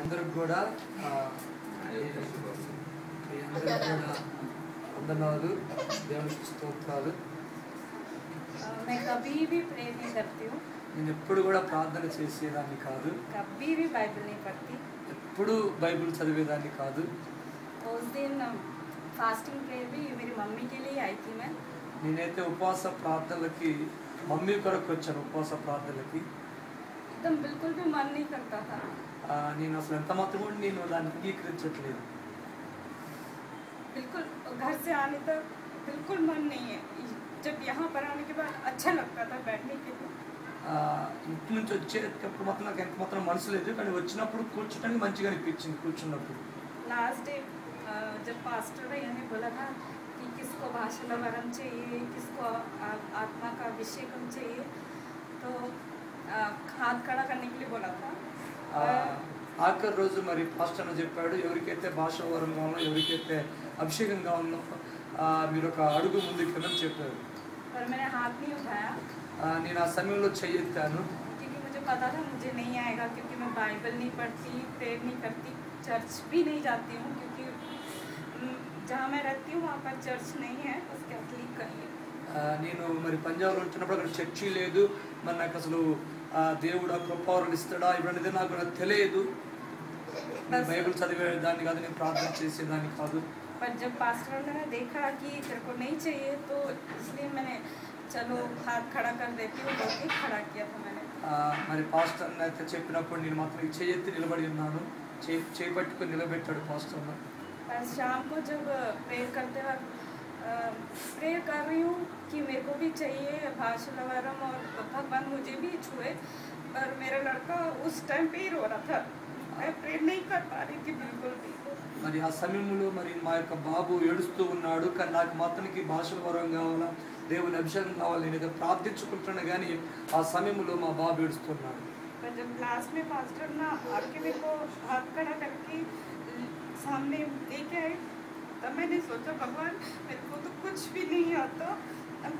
అందరికి కూడా వందనాలు, దేవునికి స్తోత్రాలు. मैं कभी भी प्रे नहीं करती हूँ, నేను ఎప్పుడు కూడా ప్రార్థన చేసేదాన్ని కాదు, कभी भी बाइबल नहीं पढ़ती। ఎప్పుడు బైబిల్ చదివేదాన్ని కాదు. उस दिन फास्टिंग प्रेयर भी मेरी मम्मी के लिए आई थी मैं। నేనైతే ఉపవాస ప్రార్థనలకి మమ్మీ కొరకు వచ్చాను. ఉపవాస ప్రార్థనలకి एकदम बिल्कुल भी मन नहीं करता था। నేను అసలు ఎంత మాత్రం కూడా నేను దాన్ని అంగీకరించట్లేదు. बिल्कुल घर से आने तक बिल्कुल मन नहीं है। जब यहाँ पर आने के बाद अच्छा लगता था बैठने के लिए। ఇంటి నుంచి వచ్చేటప్పుడు మాత్రం నాకు ఎంత మాత్రం మనసు లేదు, కానీ వచ్చినప్పుడు కూర్చోడానికి మంచిగా అనిపించింది. కూర్చున్నప్పుడు लास्ट डे जब पास्टर ने यही बोला था कि किसको भाषण वरम चाहिए, किसको आत्मा का अभिषेकम चाहिए, तो हाथ खड़ा करने के लिए बोला था। ఆఖరి రోజు మరి పాస్టర్ చెప్పాడు, ఎవరికైతే భాష వరం కావాలో, ఎవరికైతే అభిషేకం కావాలో మీరు ఒక అడుగు ముందుకు వెళ్ళని చెప్పారు. पर मैंने हाथ नहीं उठाया నేను ఆ సమయంలో చెయ్యెత్తాను, क्योंकि मुझे पता था मुझे नहीं आएगा, क्योंकि मैं बाइबल नहीं पढ़ती, प्रेयर नहीं करती, चर्च भी नहीं जाती हूँ, क्योंकि जहाँ मैं रहती हूँ वहाँ पर चर्च नहीं है, बस कैथलिक का ही है। నేను మరి పంజాబ్లో ఉంటున్నప్పుడు అక్కడ చర్చి లేదు. మరి నాకు అసలు దేవుడు ఆ కృపావరం ఇస్తాడా ఇప్పుడనేది నాకు తెలియదు. బైబిల్ చదివేదాన్ని కాదు, నేను ప్రార్థన చేసేదాన్ని కాదు. पर जब पास्टर ने देखा कि तेरे को नहीं चाहिए, तो इसलिए मैंने चलो हाथ खड़ा कर देती हूँ, बोल के खड़ा किया था मैंने। మరి పాస్టర్ అయితే చెప్పినప్పుడు నేను మాత్రం చెయ్యెత్తి నిలబడి ఉన్నాను. చేపట్టుకొని నిలబెట్టాడు పాస్టర్. पर शाम को जब प्रेयर करते वक्त प्रेयर कर रही हूँ कि मेरे को भी चाहिए भाषण वरम और भगवान मुझे भी छुए, पर मेरा लड़का उस टाइम पे ही रो रहा था। मैं प्रेयर नहीं कर पा रही थी बिल्कुल भी। మరి ఆ సమయంలో మరి మా యొక్క బాబు ఏడుస్తూ ఉన్నాడు, కానీ నాకు మాత్రానికి భాషల వరం కావాలా, దేవుని అభిషేకం కావాలి, నేను ప్రార్థించుకుంటున్నా, కానీ ఆ సమయంలో మా బాబు ఏడుస్తున్నాడు. पर जब लास्ट में पास्टर ना आके मेरे को हाथ खड़ा करके सामने लेके आए, तब मैंने सोचा भगवान मेरे को तो कुछ भी नहीं आता,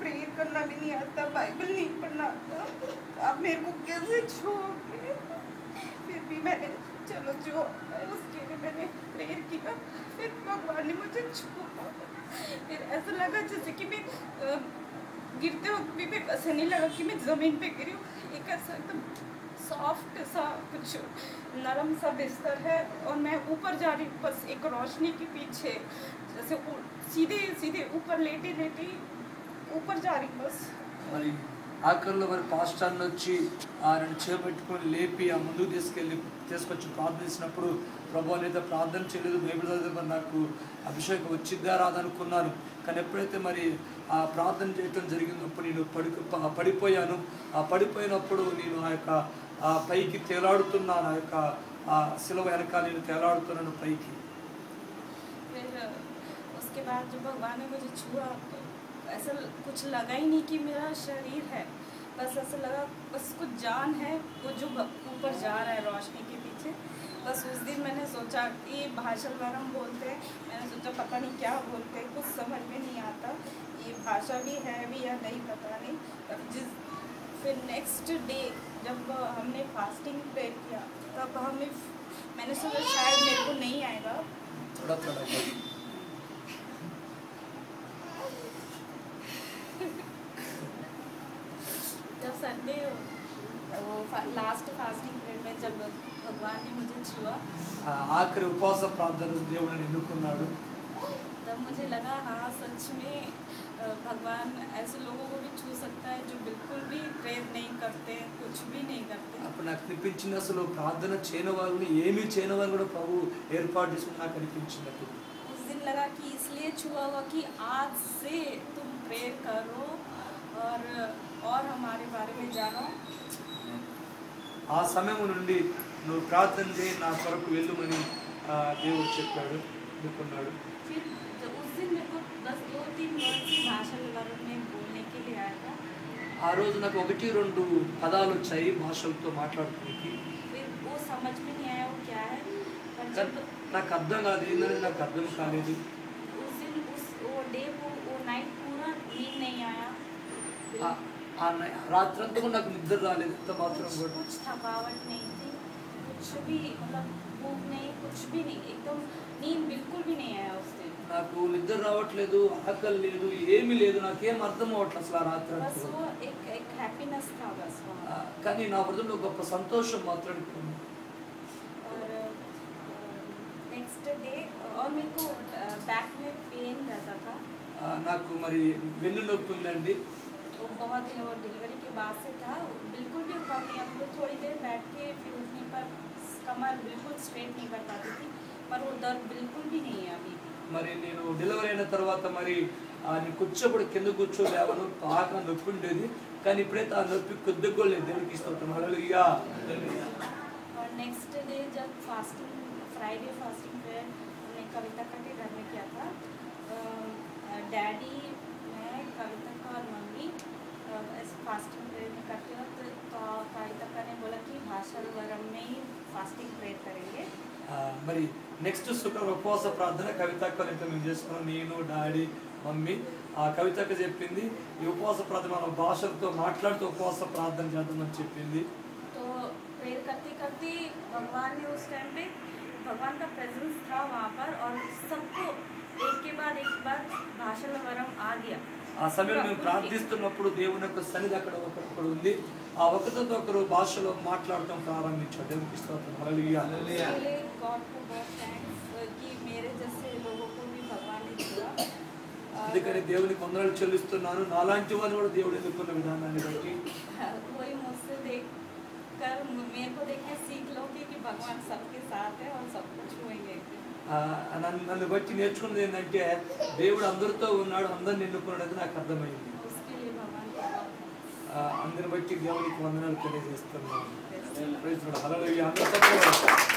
प्रेयर करना भी नहीं आता, बाइबल नहीं पढ़ना आता, आप मेरे को कैसे छोड़ोगे। फिर भी मैंने चलो जो उसके लिए मैंने प्रेयर किया, फिर भगवान ने मुझे छुआ। फिर ऐसा लगा जैसे कि मैं गिरते वक्त भी मेरे ऐसा नहीं लगा कि मैं ज़मीन पे गिरी हूँ। एक ऐसा एकदम सॉफ्ट सा कुछ नरम सा बिस्तर है और मैं ऊपर जा रही हूँ, बस एक रोशनी के पीछे जैसे सीधे सीधे ऊपर लेटे लेटे ऊपर जा रही हूँ बस। మరి ఆఖరిలో మరి పాస్టర్ వచ్చి ఆయన చేపట్టుకొని లేపి ఆ ముందుకు తీసుకొచ్చి ప్రార్థించినప్పుడు, ప్రభు అనేది ప్రార్థన చేయలేదు, బైబిల్ చదివితే నాకు అభిషేకం వచ్చిద్దా రాదనుకున్నాను. కానీ ఎప్పుడైతే మరి ఆ ప్రార్థన చేయటం జరిగినప్పుడు నేను పడిపోయాను. ఆ పడిపోయినప్పుడు నేను ఆ యొక్క పైకి తేలాడుతున్నాను, ఆ యొక్క శిలువ వెనకాల నేను తేలాడుతున్నాను పైకి. उसके बाद जब भगवान ने मुझे छुआ, तो ऐसा कुछ लगा ही नहीं कि मेरा शरीर है, बस ऐसा लगा बस कुछ जान है वो जो ऊपर जा रहा है रोशनी के पीछे। बस उस दिन मैंने सोचा ये भाषण वरम बोलते हैं, मैंने सोचा पता नहीं क्या बोलते हैं, कुछ समझ में नहीं आता, ये भाषा भी है भी या नहीं पता नहीं। फिर नेक्स्ट डे जब हमने फास्टिंग प्रेयर किया, तब मैंने सोचा शायद मेरे को नहीं आएगा। थोड़ा थोड़ा जब संडे वो लास्ट फास्टिंग प्रेयर में जब भगवान ने मुझे छुआ, ఆఖరి ఉపవాస ప్రార్థన దేవుడు ఎన్నుకున్నాడు. तब मुझे लगा हाँ सच में भगवान ऐसे लोगों को भी छू सकता है जो बिल्कुल भी प्रेयर नहीं करते, कुछ भी नहीं करते। అప్పుడు నాకు అనిపించింది, అసలు ప్రార్థన చేయని వాళ్ళని ఏమీ చేయని వాళ్ళు కూడా ప్రభు ఏర్పాటు చేసుకుని నాకు అనిపించింది. उस दिन लगा कि इसलिए छुआ हुआ कि आज से तुम प्रेयर करो और हमारे बारे में जानो। ఆ సమయం నుండి నువ్వు ప్రార్థన చేయి, నా కొరకు వెళ్ళుమని దేవుడు చెప్పాడు, అనుకున్నాడు. फिर उस दिन मेरे को बस 2-3 वर्ड की भाषा के बारे में बोलने के लिए आया था। ఆ రోజు నాకు 1-2 పదాలు వచ్చాయి భాషలతో మాట్లాడుకోవడానికి. फिर वो समझ में नहीं आया वो क्या है, पर जब నాకు అర్థం కాదు, ఏంటంటే నాకు అర్థం కాలేదు. उस दिन वो डे वो नाइट पूरा नींद नहीं आया, రాత్రంతా కూడా నాకు నిద్ర రాలేదు, ఎంత మాత్రం కూడా. कुछ थकावट नहीं थी, कुछ भी मतलब भूख भी नहीं, एकदम नींद बिल्कुल भी नहीं आया उस दिन। నాకు నిద్ర రావట్లేదు, ఆకలి లేదు, ఏమీ లేదు, నాకేం అర్థం అవ్వట్లేదు అసలు ఆ రాత్రి बस అంతా. वो एक हैप्पीनेस था बस वहाँ। కానీ నా హృదయంలో గొప్ప సంతోషం మాత్రం ఉంది. और नेक्स्ट डे और मेरे को बैक में पेन रहता था, నాకు మరి వెన్ను నొప్పి ఉందండి. वो बहुत दिन और डिलीवरी के बाद से था, बिल्कुल भी कम नहीं। हम लोग थोड़ी देर बैठ के फिर उठने पर कमर बिल्कुल स्ट्रेट नहीं कर पाती थी, पर वो दर्द बिल्कुल भी नहीं है अभी भी। మరి నేను డెలివరీ అయిన తర్వాత మరి నేను కూర్చోబడి కింద కూర్చోలేవను, బాగా నొప్పి ఉండేది. కానీ ఇప్పుడైతే ఆ నొప్పి కొద్దిగా కూడా లేదు. దేవునికి స్తోత్రం, హల్లెలూయా. और नेक्स्ट डे जब फास्टिंग, फ्राइडे फास्टिंग प्रेयर हमने कविता का के घर में किया था, डैडी, मैं, कविता का और मम्मी ऐसे फास्टिंग प्रेयर में करते वक्त तो कविता का ने बोला कि भाषा वरम में ही फास्टिंग प्रेयर करेंगे। మరి నెక్స్ట్ శుక్రవారం ఉపవాస ప్రార్థన కవితక్క మేము చేసుకున్నాం, నేను, డాడీ, మమ్మీ. ఆ కవితక్క చెప్పింది ఈ ఉపవాస ప్రార్థన మన భాషలతో మాట్లాడుతూ ఉపవాస ప్రార్థన చేద్దామని చెప్పింది. तो प्रेयर करते करते भगवान ने उस टाइम पे भगवान का प्रेजेंस था वहाँ पर, और सबको एक के बाद एक बार भाषा वरम आ गया। ఆ సమయంలో మేము ప్రార్థిస్తున్నప్పుడు దేవుని యొక్క సన్నిధి అక్కడ ఒకరు ఉంది. ఆ ఒకరితో ఒకరు భాషలో మాట్లాడటం ప్రారంభించారు. దేవునికి స్తోత్రం, హల్లెలూయా. गॉड को बहुत थैंक्स कि मेरे जैसे लोगों को भी भगवान ने दिया। అందుకని దేవునికి వందనాలు చెల్లిస్తున్నాను. నాలాంటి వారిని కూడా దేవుడు ఎన్నుకున్న విధానాన్ని బట్టి. कोई मुझसे देख कर मेरे को देख के सीख लो कि भगवान सबके साथ है और सब कुछ छुएंगे। నన్ను బట్టి నేర్చుకున్నది ఏంటంటే దేవుడు అందరితో ఉన్నాడు, అందరిని ఎన్నుకున్నాడు. నాకు అర్థమైంది. उसके लिए भगवान को बहुत thanks। అందరిని బట్టి దేవునికి వందనాలు తెలియజేస్తున్నాను. ప్రైజ్ లార్డ్, హల్లెలూయా. అందరూ